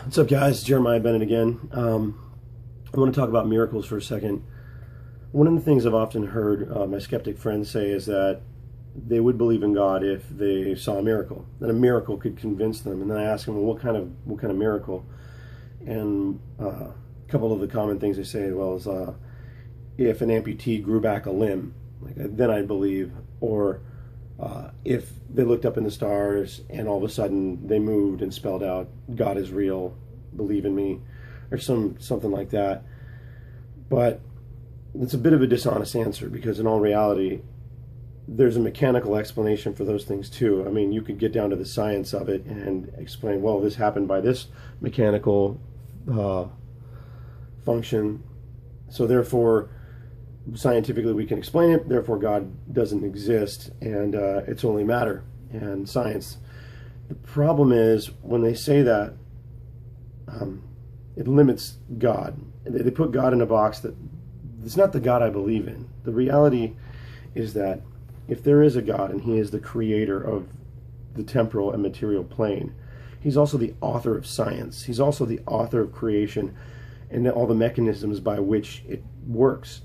What's up, guys? Jeremiah Bennett again. I want to talk about miracles for a second. One of the things I've often heard my skeptic friends say is that they would believe in God if they saw a miracle, that a miracle could convince them. And then I ask them, well, what kind of miracle? And a couple of the common things they say, well, is if an amputee grew back a limb, then I'd believe. Or if they looked up in the stars and all of a sudden they moved and spelled out, God is real, believe in me, or something like that. But it's a bit of a dishonest answer, because in all reality, there's a mechanical explanation for those things too. I mean, you could get down to the science of it and explain, well, this happened by this mechanical function, so therefore scientifically we can explain it, therefore God doesn't exist, and it's only matter and science. The problem is when they say that, it limits God. They put God in a box that it's not the God I believe in. The reality is that if there is a God and he is the creator of the temporal and material plane, he's also the author of science. He's also the author of creation and all the mechanisms by which it works.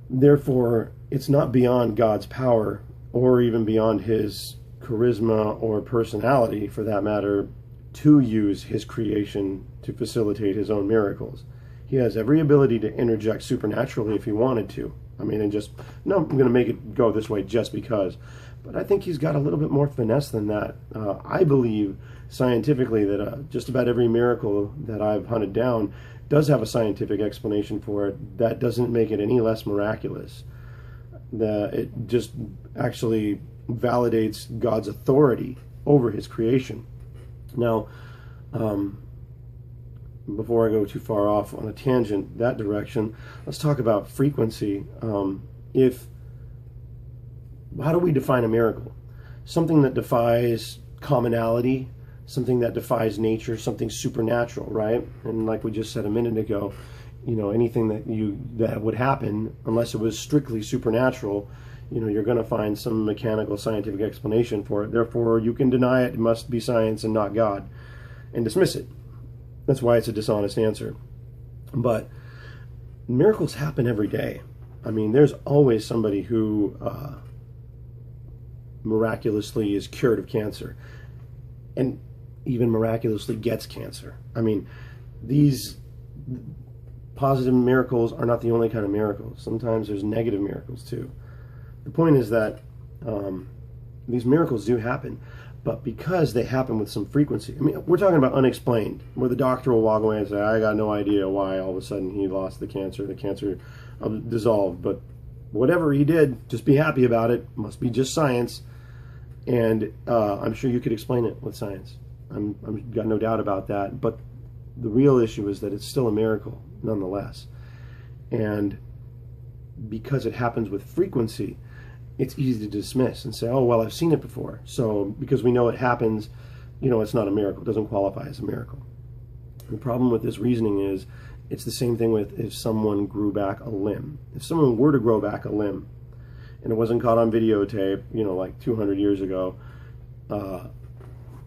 Therefore, it's not beyond God's power, or even beyond his charisma or personality, for that matter, to use his creation to facilitate his own miracles. He has every ability to interject supernaturally if he wanted to. I mean, and just, no, I'm going to make it go this way just because. But I think he's got a little bit more finesse than that. I believe scientifically that just about every miracle that I've hunted down does have a scientific explanation for it. That doesn't make it any less miraculous. It just actually validates God's authority over his creation. Now, before I go too far off on a tangent that direction, let's talk about frequency. How do we define a miracle? Something that defies commonality, something that defies nature, something supernatural, right? And like we just said a minute ago, anything that would happen, unless it was strictly supernatural, you're going to find some mechanical scientific explanation for it. Therefore, you can deny it. It must be science and not God, and dismiss it. That's why it's a dishonest answer. But miracles happen every day. I mean, there's always somebody who miraculously is cured of cancer, and even miraculously gets cancer. I mean, these positive miracles are not the only kind of miracles. Sometimes there's negative miracles too. The point is that these miracles do happen, but because they happen with some frequency. I mean, we're talking about unexplained, where the doctor will walk away and say, I got no idea why all of a sudden he lost the cancer dissolved, but whatever he did, just be happy about it. Must be just science. And I'm sure you could explain it with science. I've got no doubt about that. But the real issue is that it's still a miracle nonetheless. And because it happens with frequency, it's easy to dismiss and say, oh, well, I've seen it before. So because we know it happens, it's not a miracle. It doesn't qualify as a miracle. The problem with this reasoning is it's the same thing with if someone grew back a limb. If someone were to grow back a limb and it wasn't caught on videotape, like 200 years ago,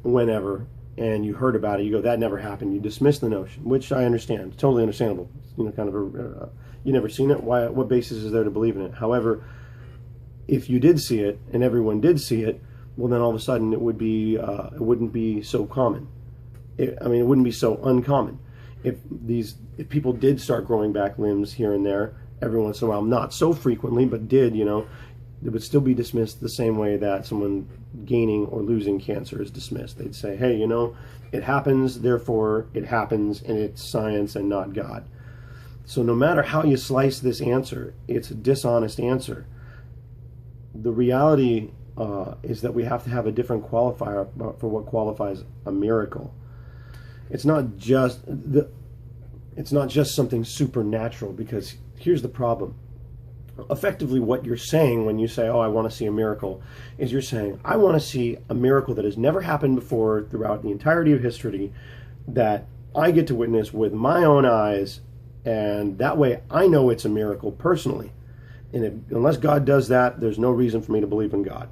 whenever, and you heard about it, you go, that never happened. You dismiss the notion, which I understand. It's totally understandable. Kind of you never seen it. Why? What basis is there to believe in it? However, if you did see it and everyone did see it, well, then all of a sudden it wouldn't be so common. It wouldn't be so uncommon. If people did start growing back limbs here and there every once in a while, not so frequently, but did, it would still be dismissed the same way that someone gaining or losing cancer is dismissed. They'd say, hey, it happens, therefore it happens, and it's science and not God. So no matter how you slice this answer, it's a dishonest answer. The reality is that we have to have a different qualifier for what qualifies a miracle. It's not just something supernatural, because here's the problem. Effectively, what you're saying when you say, oh, I want to see a miracle, is you're saying, I want to see a miracle that has never happened before throughout the entirety of history, that I get to witness with my own eyes, and that way I know it's a miracle personally. And unless God does that, there's no reason for me to believe in God.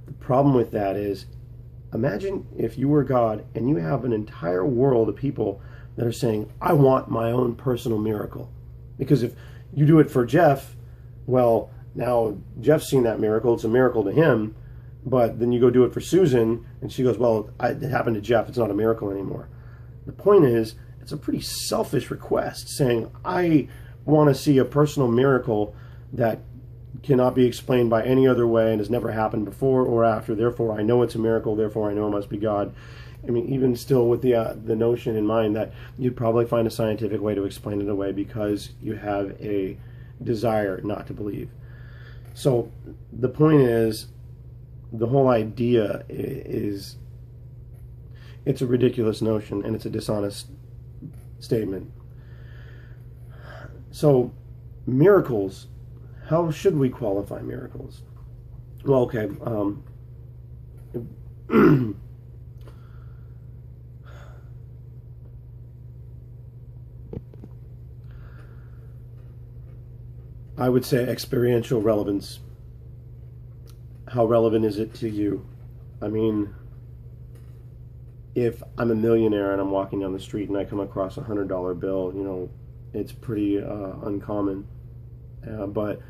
The problem with that is Imagine if you were God and you have an entire world of people that are saying, I want my own personal miracle. Because if you do it for Jeff, well, now Jeff's seen that miracle, it's a miracle to him, but then you go do it for Susan, and she goes, well, it happened to Jeff, it's not a miracle anymore. The point is, it's a pretty selfish request, saying, I want to see a personal miracle that cannot be explained by any other way and has never happened before or after, therefore I know it's a miracle, therefore I know it must be God. I mean, even still with the notion in mind that you'd probably find a scientific way to explain it away because you have a desire not to believe. So the point is, the whole idea is, it's a ridiculous notion and it's a dishonest statement. So miracles, how should we qualify miracles? Well, okay, I would say experiential relevance. How relevant is it to you? I mean, if I'm a millionaire and I'm walking down the street and I come across a $100 bill, you know, it's pretty uncommon. But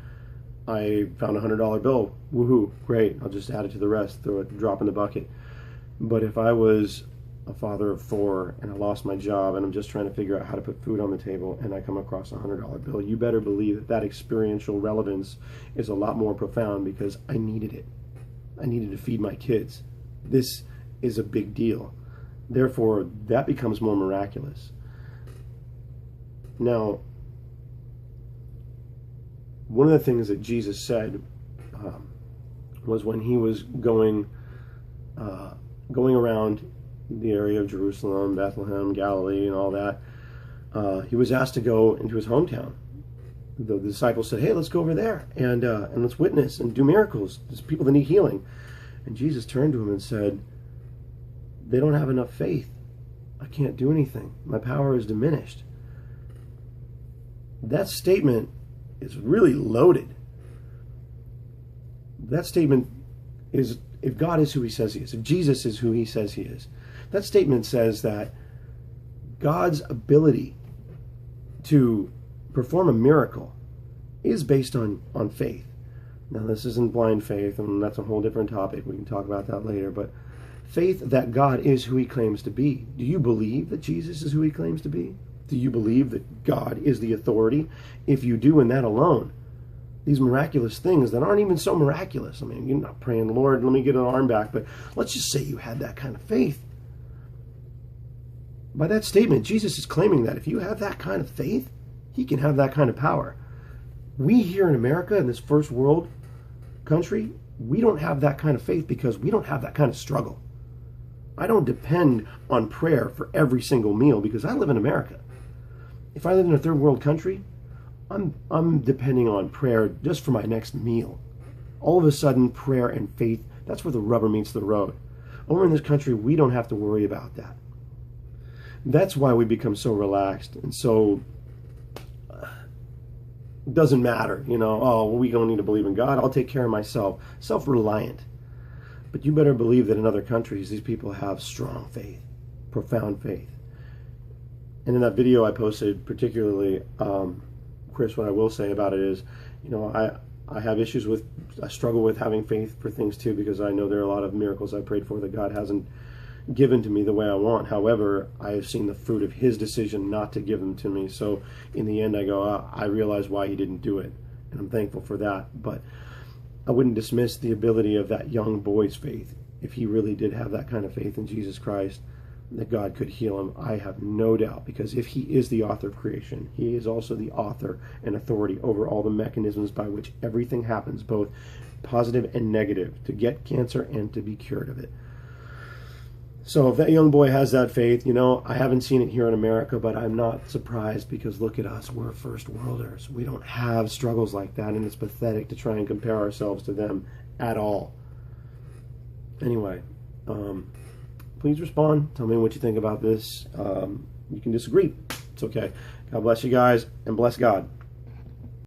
I found a $100 bill. Woohoo, great. I'll just add it to the rest, throw it, drop in the bucket. But if I was a father of 4 and I lost my job and I'm just trying to figure out how to put food on the table and I come across a $100 bill, you better believe that that experiential relevance is a lot more profound because I needed it. I needed to feed my kids. This is a big deal. Therefore, that becomes more miraculous. Now, one of the things that Jesus said was when he was going around the area of Jerusalem, Bethlehem, Galilee, and all that, he was asked to go into his hometown. The disciples said, hey, let's go over there and let's witness and do miracles. There's people that need healing. And Jesus turned to him and said, they don't have enough faith. I can't do anything. My power is diminished. That statement is really loaded. That statement is, if God is who he says he is, if Jesus is who he says he is, that statement says that God's ability to perform a miracle is based on faith. Now, this isn't blind faith, and that's a whole different topic. We can talk about that later, but faith that God is who he claims to be. Do you believe that Jesus is who he claims to be? Do you believe that God is the authority? If you do, and that alone, these miraculous things that aren't even so miraculous. I mean, you're not praying, Lord, let me get an arm back, but let's just say you had that kind of faith. By that statement, Jesus is claiming that if you have that kind of faith, he can have that kind of power. We here in America, in this first world country, we don't have that kind of faith because we don't have that kind of struggle. I don't depend on prayer for every single meal because I live in America. If I live in a third world country, I'm depending on prayer just for my next meal. All of a sudden, prayer and faith, that's where the rubber meets the road. Over in this country, we don't have to worry about that. That's why we become so relaxed and so it doesn't matter, you know, oh, well, we don't need to believe in God. I'll take care of myself. Self-reliant. But you better believe that in other countries, these people have strong faith, profound faith. And in that video I posted particularly, Chris, what I will say about it is, you know, I have issues with, I struggle with having faith for things too, because I know there are a lot of miracles I prayed for that God hasn't given to me the way I want. However, I have seen the fruit of his decision not to give them to me. So in the end, I go, I realize why he didn't do it. And I'm thankful for that. But I wouldn't dismiss the ability of that young boy's faith. If he really did have that kind of faith in Jesus Christ, that God could heal him, I have no doubt. Because if he is the author of creation, he is also the author and authority over all the mechanisms by which everything happens, both positive and negative, to get cancer and to be cured of it. So if that young boy has that faith, you know, I haven't seen it here in America, but I'm not surprised because look at us, we're first worlders. We don't have struggles like that, and it's pathetic to try and compare ourselves to them at all. Anyway, please respond. Tell me what you think about this. You can disagree. It's okay. God bless you guys, and bless God.